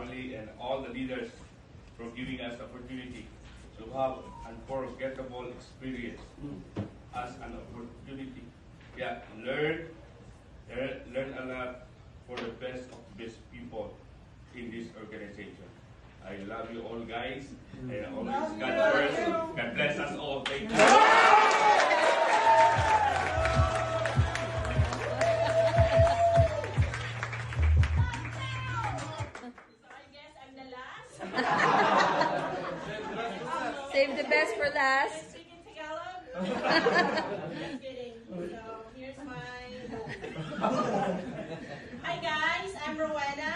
family, and all the leaders for giving us the opportunity to have unforgettable experience as an opportunity. Yeah, learn a lot for the best of best people in this organization. I love you all, guys, and always God first. God bless us all. Thank you. So I guess I'm the last. Save the best for I'm last. speaking Tagalog. Just kidding. So here's my. Hi guys, I'm Rowena.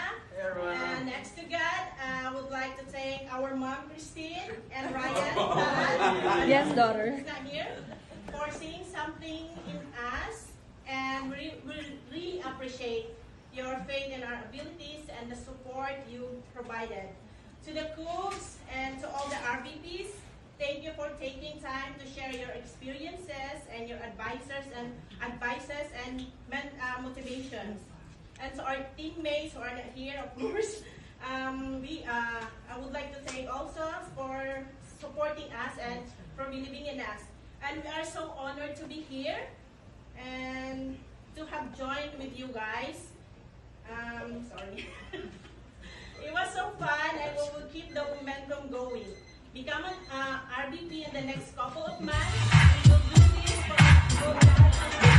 Next to God, I would like to thank our mom Christine and Ryan. Yes, daughter. Who's not here, for seeing something in us, and we really appreciate your faith in our abilities and the support you provided. To the cooks and to all the RVPs, thank you for taking time to share your experiences and your advices and motivations. And to our teammates who are not here, of course, I would like to thank also for supporting us and for believing in us. And we are so honored to be here and to have joined with you guys. Sorry. It was so fun, and we will keep the momentum going. Become an RVP in the next couple of months. We will do this for